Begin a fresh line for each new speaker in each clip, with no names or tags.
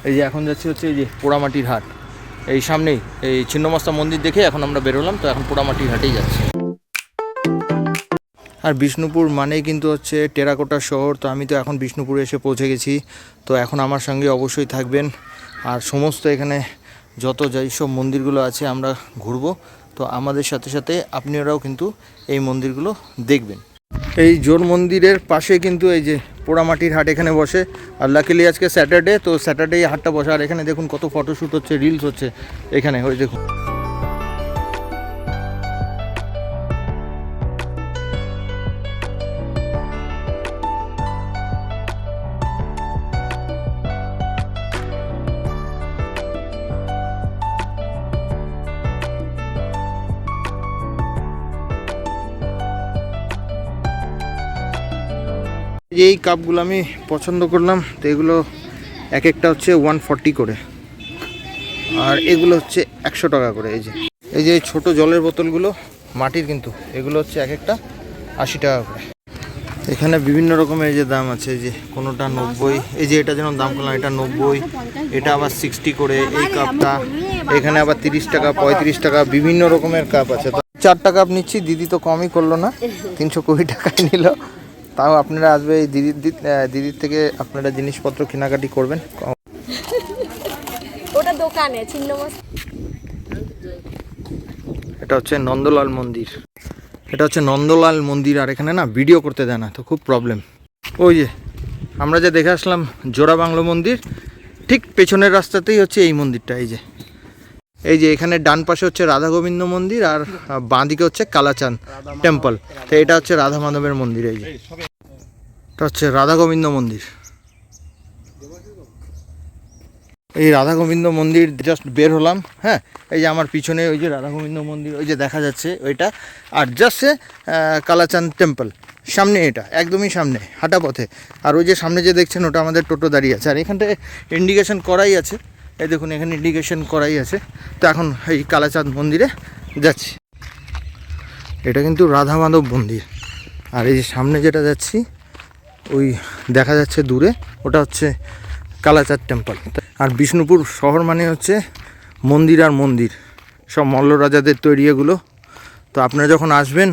এই যে এখন যাচ্ছি হচ্ছে এই যে পোড়ামাটির হাট, এই সামনেই এই ছিন্নমস্তা মন্দির দেখে এখন আমরা বেরোলাম, তো এখন পোড়ামাটির হাটেই যাচ্ছি। আর বিষ্ণুপুর মানেই কিন্তু হচ্ছে টেরাকোটার শহর, তো আমি তো এখন বিষ্ণুপুরে এসে পৌঁছে গেছি। তো এখন আমার সঙ্গে অবশ্যই থাকবেন, আর সমস্ত এখানে যত যাই সব মন্দিরগুলো আছে আমরা ঘুরবো, তো আমাদের সাথে সাথে আপনারাও কিন্তু এই মন্দিরগুলো দেখবেন। এই জোর মন্দিরের পাশে কিন্তু এই যে পোড়ামাটির হাট এখানে বসে, আর লাকিলি আজকে স্যাটারডে, তো স্যাটারডে হাটটা বসে। আর এখানে দেখুন কত ফটোশ্যুট হচ্ছে, রিলস হচ্ছে এখানে, ওই দেখুন। এই কাপগুলো আমি পছন্দ করলাম, তো এগুলো এক একটা হচ্ছে 140 করে, আর এগুলো হচ্ছে 100 টাকা করে। এই যে ছোট জলের বোতলগুলো মাটির, কিন্তু এগুলো হচ্ছে এক একটা 80 টাকা করে। এখানে বিভিন্ন রকমের এই যে দাম আছে, এই যে কোনোটা 90, এই যে এটা যেন দাম করলাম এটা 90, এটা আবার 60 করে এই কাপটা। এখানে আবার 30 টাকা 35 টাকা বিভিন্ন রকমের কাপ আছে। তো 4টা কাপ নিচ্ছি, দিদি তো কমই করলো না, 320 টাকায় নিল। তাও আপনারা আসবে এই দিদির থেকে আপনারা জিনিসপত্র কেনাকাটি করবেন।
ওটা দোকানে ছিন্নমস্তা।
এটা হচ্ছে নন্দলাল মন্দির, এটা হচ্ছে নন্দলাল মন্দির। আর এখানে না ভিডিও করতে দেয় না, তো খুব প্রবলেম। ওই যে আমরা যে দেখে আসলাম জোড়া বাংলো মন্দির, ঠিক পেছনের রাস্তাতেই হচ্ছে এই মন্দিরটা। এই যে এখানে ডান পাশে হচ্ছে রাধা গোবিন্দ মন্দির, আর বাঁ দিকে হচ্ছে কালাচাঁদ টেম্পল। তো এটা হচ্ছে রাধা মাধবের মন্দির। এই যে এটা হচ্ছে রাধা গোবিন্দ মন্দির। এই রাধা গোবিন্দ মন্দির জাস্ট বের হলাম, হ্যাঁ, এই যে আমার পিছনে ওই যে রাধা গোবিন্দ মন্দির ওই যে দেখা যাচ্ছে ওইটা, আর জাস্ট কালাচাঁদ টেম্পল সামনে, এটা একদমই সামনে হাঁটা পথে। আর ওই যে সামনে যে দেখছেন ওটা আমাদের টোটো দাঁড়িয়ে আছে, আর এখানটায় ইন্ডিকেশন করাই আছে, এই দেখুন এখানে ইন্ডিকেশন করাই আছে। তো এখন এই কালাচাঁদ মন্দিরে যাচ্ছি। এটা কিন্তু রাধা মাধব মন্দির। আর এই যে সামনে যেটা যাচ্ছি ওই দেখা যাচ্ছে দূরে, ওটা হচ্ছে কালাচাঁদ টেম্পল। আর বিষ্ণুপুর শহর মানে হচ্ছে মন্দির আর মন্দির, সব মল্ল রাজাদের তৈরি এগুলো। তো আপনারা যখন আসবেন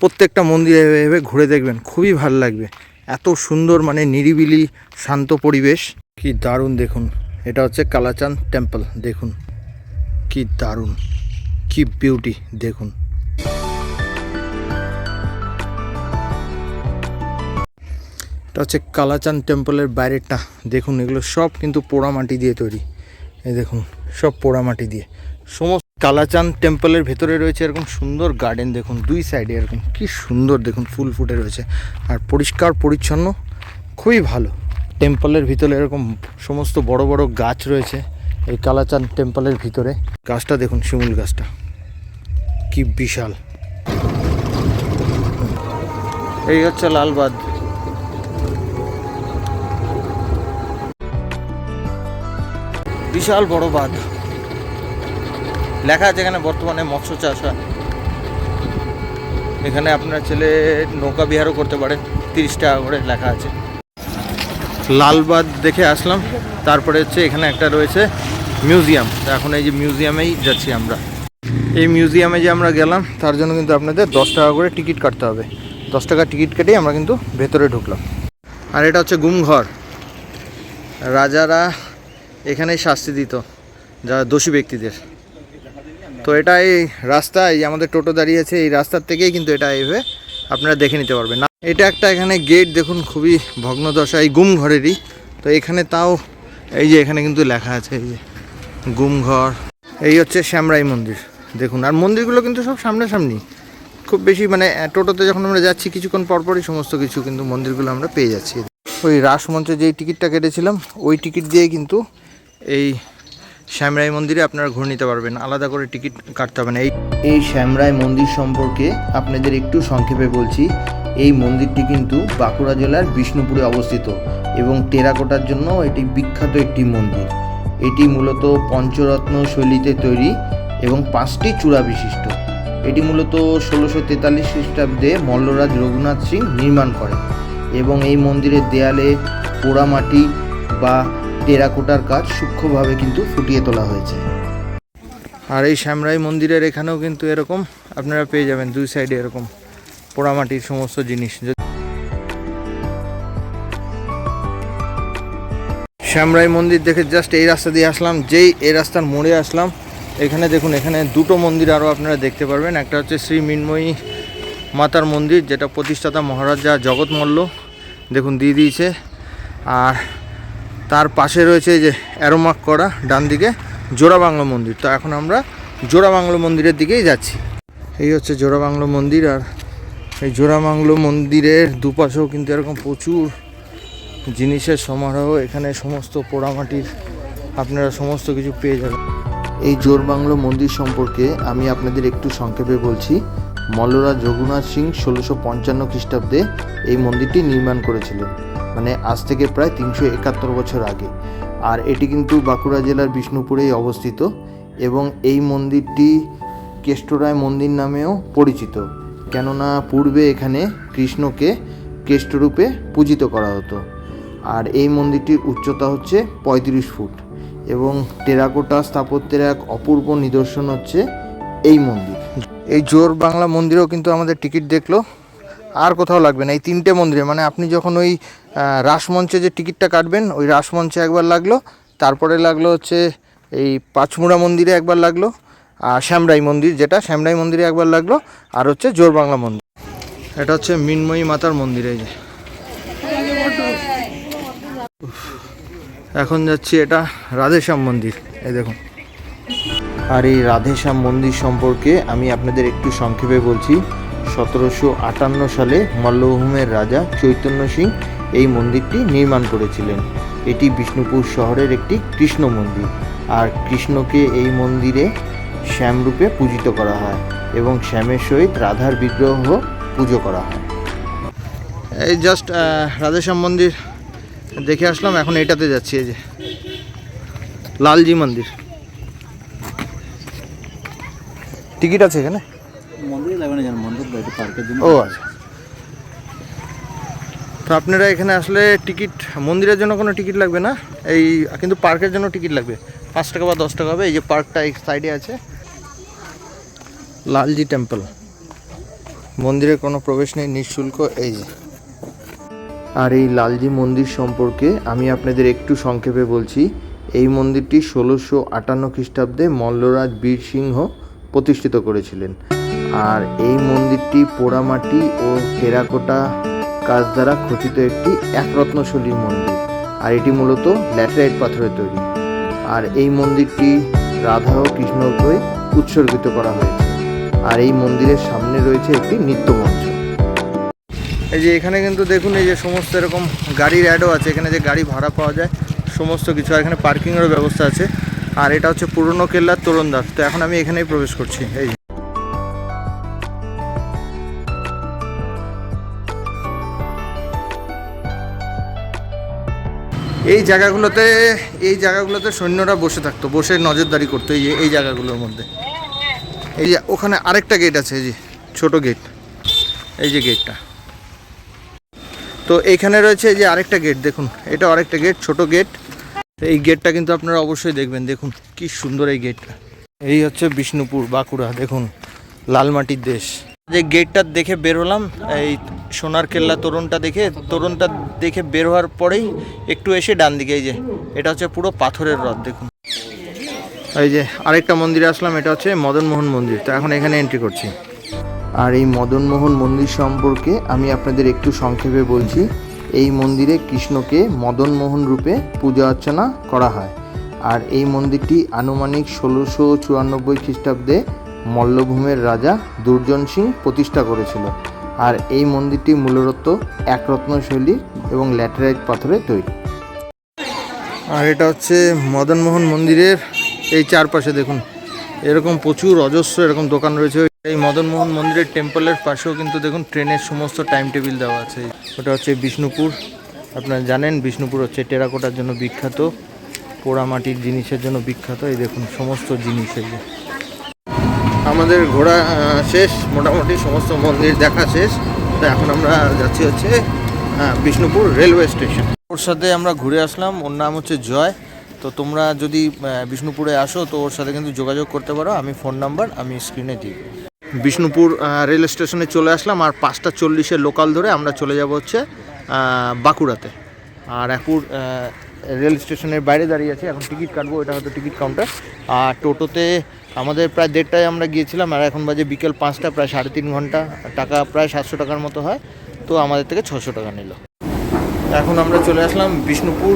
প্রত্যেকটা মন্দির এভাবে ঘুরে দেখবেন, খুবই ভালো লাগবে। এত সুন্দর মানে নিরিবিলি শান্ত পরিবেশ, কি দারুণ। দেখুন এটা হচ্ছে কালাচাঁদ টেম্পল, দেখুন কি দারুণ, কি বিউটি দেখুন। এটা হচ্ছে কালাচাঁদ টেম্পলের বাইরেটা দেখুন, এগুলো সব কিন্তু পোড়ামাটি দিয়ে তৈরি। এই দেখুন সব পোড়ামাটি দিয়ে সমস্ত। কালাচাঁদ টেম্পলের ভেতরে রয়েছে এরকম সুন্দর গার্ডেন, দেখুন দুই সাইডে এরকম কি সুন্দর, দেখুন ফুল ফুটে রয়েছে, আর পরিষ্কার পরিচ্ছন্ন, খুবই ভালো। টেম্পলের ভিতরে এরকম সমস্ত বড় বড় গাছ রয়েছে এই কালাচাঁদ টেম্পলের ভিতরে। গাছটা দেখুন, শিমুল গাছটা কি বিশাল। এই হচ্ছে লালবাদ। বিশাল বড় বাঁধ, লেখা আছে এখানে বর্তমানে মৎস্য চাষ হয়। এখানে আপনার ছেলে নৌকা বিহারও করতে পারেন, 30 টাকা করে লেখা আছে। লালবাঁধ দেখে আসলাম, তারপরে হচ্ছে এখানে একটা রয়েছে মিউজিয়াম। এখন এই যে মিউজিয়ামেই যাচ্ছি আমরা। এই মিউজিয়ামে যে আমরা গেলাম তার জন্য কিন্তু আপনাদের 10 টাকা করে টিকিট কাটতে হবে। 10 টাকা টিকিট কেটেই আমরা কিন্তু ভেতরে ঢুকলাম। আর এটা হচ্ছে গুমঘর, রাজারা এখানেই শাস্তি দিত যারা দোষী ব্যক্তিদের। তো এটা এই রাস্তা, এই আমাদের টোটো দাঁড়িয়ে আছে, এই রাস্তার থেকেই কিন্তু এটা এইভাবে আপনারা দেখে নিতে পারবেন। না এটা একটা এখানে গেট দেখুন, খুবই ভগ্নদশা এই গুমঘরেরই। তো এখানে তাও এই যে এখানে কিন্তু লেখা আছে এই যে গুমঘর। এই হচ্ছে শ্যামরাই মন্দির দেখুন। আর মন্দিরগুলো কিন্তু সব সামনাসামনি, খুব বেশি মানে টোটোতে যখন আমরা যাচ্ছি কিছুক্ষণ পরপরই সমস্ত কিছু কিন্তু মন্দিরগুলো আমরা পেয়ে যাচ্ছি। ওই রাসমঞ্চে যেই টিকিটটা কেটেছিলাম ওই টিকিট দিয়ে কিন্তু এই শ্যামরাই মন্দিরে আপনারা ঘুরে নিতে পারবেন, আলাদা করে টিকিট কাটতে হবে না। এই শ্যামরাই মন্দির সম্পর্কে আপনাদের একটু সংক্ষেপে বলছি। এই মন্দিরটি কিন্তু বাঁকুড়া জেলার বিষ্ণুপুরে অবস্থিত এবং টেরাকোটার জন্য এটি বিখ্যাত একটি মন্দির। এটি মূলত পঞ্চরত্ন শৈলীতে তৈরি এবং 5টি চূড়া বিশিষ্ট। এটি মূলত 1643 খ্রিস্টাব্দে মল্লরাজ রঘুনাথ সিং নির্মাণ করেন এবং এই মন্দিরের দেয়ালে পোড়ামাটি বা
টেরাকোটার কাজ সূক্ষ্মভাবে কিন্তু ফুটিয়ে তোলা হয়েছে।
আর এই শ্যামরাই মন্দিরের এখানেও কিন্তু এরকম আপনারা পেয়ে যাবেন দুই সাইডে এরকম পোড়ামাটির সমস্ত জিনিস। শ্যামরাই মন্দির দেখে জাস্ট এই রাস্তা দিয়ে আসলাম, যেই এই রাস্তার মোড়ে আসলাম এখানে দেখুন, এখানে দুটো মন্দির আরও আপনারা দেখতে পারবেন। একটা হচ্ছে শ্রী মৃন্ময়ী মাতার মন্দির, যেটা প্রতিষ্ঠাতা মহারাজা জগৎ মল্ল দেখুন দিয়ে দিয়েছে। আর তার পাশে রয়েছে এই যে অ্যারোমার্ক করা ডান দিকে জোড়া বাংলো মন্দির। তো এখন আমরা জোড়া বাংলো মন্দিরের দিকেই যাচ্ছি। এই হচ্ছে জোড়া বাংলো মন্দির। আর এই জোড়া বাংলো মন্দিরের দুপাশেও কিন্তু এরকম প্রচুর জিনিসের সমারোহ। এখানে সমস্ত পোড়ামাটির আপনারা সমস্ত কিছু পেয়ে যাবেন।
এই জোড়বাংলো মন্দির সম্পর্কে আমি আপনাদের একটু সংক্ষেপে বলছি। মল্লরাজ রঘুনাথ সিং 1655 খ্রিস্টাব্দে এই মন্দিরটি নির্মাণ করেছিলেন, মানে আজ থেকে প্রায় 371 বছর আগে। আর এটি কিন্তু বাঁকুড়া জেলার বিষ্ণুপুরেই অবস্থিত এবং এই মন্দিরটি কেষ্টরায় মন্দির নামেও পরিচিত, কেননা পূর্বে এখানে কৃষ্ণকে কেষ্টরূপে পূজিত করা হতো। আর এই মন্দিরটির উচ্চতা হচ্ছে 35 ফুট এবং টেরাকোটা স্থাপত্যের এক অপূর্ব নিদর্শন হচ্ছে এই মন্দির।
এই জোর বাংলা মন্দিরেও কিন্তু আমাদের টিকিট দেখলো, আর কোথাও লাগবে না। এই তিনটে মন্দিরে মানে আপনি যখন ওই রাসমঞ্চে যে টিকিটটা কাটবেন, ওই রাসমঞ্চে একবার লাগলো, তারপরে লাগলো হচ্ছে এই পাঁচমুড়া মন্দিরে একবার লাগলো, আর শ্যামরাই মন্দির যেটা শ্যামরাই মন্দিরে একবার লাগলো, আর হচ্ছে জোর বাংলা মন্দির। এটা হচ্ছে মৃন্ময়ী মাতার মন্দির। এই যে এখন যাচ্ছি, এটা রাধেশ্যাম মন্দির, এই দেখুন।
আর এই রাধেশ্যাম মন্দির সম্পর্কে আমি আপনাদের একটু সংক্ষেপে বলছি। 1758 সালে মল্লভূমের রাজা চৈতন্য সিং এই মন্দিরটি নির্মাণ করেছিলেন। এটি বিষ্ণুপুর শহরের একটি কৃষ্ণ মন্দির। আর কৃষ্ণকে এই মন্দিরে শ্যামরূপে পূজিত করা হয় এবং শ্যামের সহিত রাধার বিগ্রহ পুজো করা হয়।
এই জাস্ট রাধেশ্যাম মন্দির দেখে আসলাম, এখন এইটাতে যাচ্ছি। এই যে লালজি মন্দির। টিকিট আছে এখানে?
মন্দিরে লাগবে না, মন্দির পার্কের জন্য।
ও আচ্ছা। তো আপনারা এখানে আসলে টিকিট, মন্দিরের জন্য কোনো টিকিট লাগবে না, এই কিন্তু পার্কের জন্য টিকিট লাগবে। 5 টাকা বা 10 টাকা হবে। এই যে পার্কটা এই সাইডে আছে, লালজি টেম্পল। মন্দিরে কোনো প্রবেশ নেই, নিঃশুল্ক। এই যে
আর এই লালজি মন্দির সম্পর্কে আমি আপনাদের একটু সংক্ষেপে বলছি। এই মন্দিরটি 1658 খ্রিস্টাব্দে মল্লরাজ বীর সিংহ প্রতিষ্ঠিত করেছিলেন। আর এই মন্দিরটি পোড়ামাটি ও টেরাকোটা কাজ দ্বারা খচিত একটি একরত্নশৈলীর মন্দির। আর এটি মূলত ল্যাটেরাইট পাথরের তৈরি। আর এই মন্দিরটি রাধা ও কৃষ্ণকে উৎসর্গিত করা হয়েছে। আর এই মন্দিরের সামনে রয়েছে একটি নৃত্যমঞ্চ।
এই যে এখানে কিন্তু দেখুন, এই যে সমস্ত এরকম গাড়ির অ্যাডও আছে এখানে, যে গাড়ি ভাড়া পাওয়া যায় সমস্ত কিছু। আর এখানে পার্কিংয়েরও ব্যবস্থা আছে। আর এটা হচ্ছে পুরনো কেল্লার তোরণদ্বার। তো এখন আমি এখানেই প্রবেশ করছি। এই যে এই জায়গাগুলোতে সৈন্যরা বসে থাকতো, বসে নজরদারি করতো। এই জায়গাগুলোর মধ্যে এই যে ওখানে আরেকটা গেট আছে, এই যে ছোট গেট, এই যে গেটটা। তো এইখানে রয়েছে এই যে আরেকটা গেট, দেখুন এটা আরেকটা গেট, ছোট গেট। এই গেটটা কিন্তু আপনারা অবশ্যই দেখবেন, দেখুন কি সুন্দর এই গেটটা। এই হচ্ছে বিষ্ণুপুর বাঁকুড়া, দেখুন লাল মাটির দেশ। যে গেটটা দেখে বের হলাম, এই সোনার কেল্লা তোরণটা দেখে বের হওয়ার পরেই একটু এসে ডান দিকে এই যে এটা হচ্ছে পুরো পাথরের রথ। দেখুন এই যে আরেকটা মন্দিরে আসলাম, এটা হচ্ছে মদনমোহন মন্দির। তো এখন এখানে এন্ট্রি করছি।
আর এই মদনমোহন মন্দির সম্পর্কে আমি আপনাদের একটু সংক্ষেপে বলছি। এই মন্দিরে কৃষ্ণকে মদনমোহন রূপে পূজা অর্চনা করা হয়। আর এই মন্দিরটি আনুমানিক 1694 খ্রিস্টাব্দে মল্লভূমের রাজা দুর্জন সিং প্রতিষ্ঠা করেছিল। আর এই মন্দিরটি মূলত একরত্নশৈলী এবং ল্যাটেরাইট পাথরে তৈরি।
আর এটা হচ্ছে মদনমোহন মন্দিরের এই চারপাশে দেখুন এরকম প্রচুর অজস্র এরকম দোকান রয়েছে। এই মদনমোহন মন্দিরের টেম্পলের পাশেও কিন্তু দেখুন ট্রেনের সমস্ত টাইম টেবিল দেওয়া আছে। ওটা হচ্ছে বিষ্ণুপুর। আপনারা জানেন বিষ্ণুপুর হচ্ছে টেরাকোটার জন্য বিখ্যাত, পোড়ামাটির জিনিসের জন্য বিখ্যাত। এই দেখুন সমস্ত জিনিস। এই যে আমাদের ঘোরা শেষ, মোটামুটি সমস্ত মন্দির দেখা শেষ। তো এখন আমরা যাচ্ছি হচ্ছে হ্যাঁ, বিষ্ণুপুর রেলওয়ে স্টেশন। ওর সাথে আমরা ঘুরে আসলাম, ওর নাম হচ্ছে জয়। তো তোমরা যদি বিষ্ণুপুরে আসো তো ওর সাথে কিন্তু যোগাযোগ করতে পারো, আমি ফোন নাম্বার আমি স্ক্রিনে দিই। বিষ্ণুপুর রেল স্টেশনে চলে আসলাম, আর 5:40 লোকাল ধরে আমরা চলে যাব হচ্ছে বাঁকুড়াতে। আর এখন রেল স্টেশনের বাইরে দাঁড়িয়ে আছি, এখন টিকিট কাটবো, এটা হয়তো টিকিট কাউন্টার। আর টোটোতে আমাদের প্রায় 1:30টায় আমরা গিয়েছিলাম, আর এখন বাজে বিকেল 5টা, প্রায় 3.5 ঘন্টা, টাকা প্রায় 700 টাকার মতো হয়। তো আমাদের থেকে 600 টাকা নিল। এখন আমরা চলে আসলাম বিষ্ণুপুর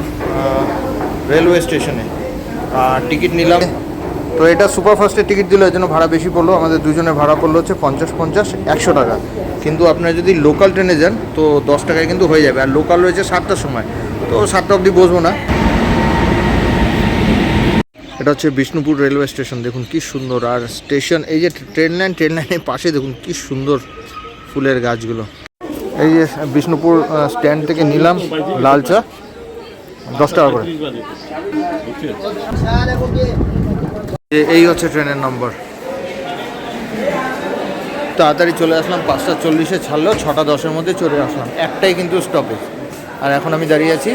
রেলওয়ে স্টেশনে, আর টিকিট নিলাম। তো এটা সুপারফাস্টের টিকিট দিল, এর জন্য ভাড়া বেশি পড়লো। আমাদের দুজনের ভাড়া পড়লো হচ্ছে 50-100 টাকা। কিন্তু আপনারা যদি লোকাল ট্রেনে যান তো 10 টাকায় কিন্তু হয়ে যাবে। আর লোকাল রয়েছে 7টার সময়, তো 7টা অবধি বসবো না। এটা হচ্ছে বিষ্ণুপুর রেলওয়ে স্টেশন, দেখুন কি সুন্দর। আর স্টেশন, এই যে ট্রেন লাইনের পাশে দেখুন কি সুন্দর ফুলের গাছগুলো। এই যে বিষ্ণুপুর স্ট্যান্ড থেকে নিলাম লাল চা, 10 টাকা করে। এই হচ্ছে ট্রেনের নম্বর। তাড়াতাড়ি চলে আসলাম, 5:40 ছাড়লো, 6:10 মধ্যে চলে আসলাম। একটাই কিন্তু স্টপেজ। আর এখন আমি দাঁড়িয়ে আছি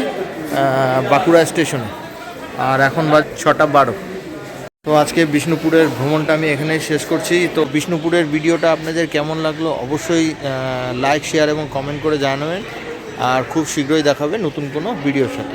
বাঁকুড়া স্টেশনে, আর এখন বাজ 6:12। তো আজকে বিষ্ণুপুরের ভ্রমণটা আমি এখানেই শেষ করছি। তো বিষ্ণুপুরের ভিডিওটা আপনাদের কেমন লাগলো অবশ্যই লাইক, শেয়ার এবং কমেন্ট করে জানাবেন। আর খুব শীঘ্রই দেখাবে নতুন কোনো ভিডিওর সাথে।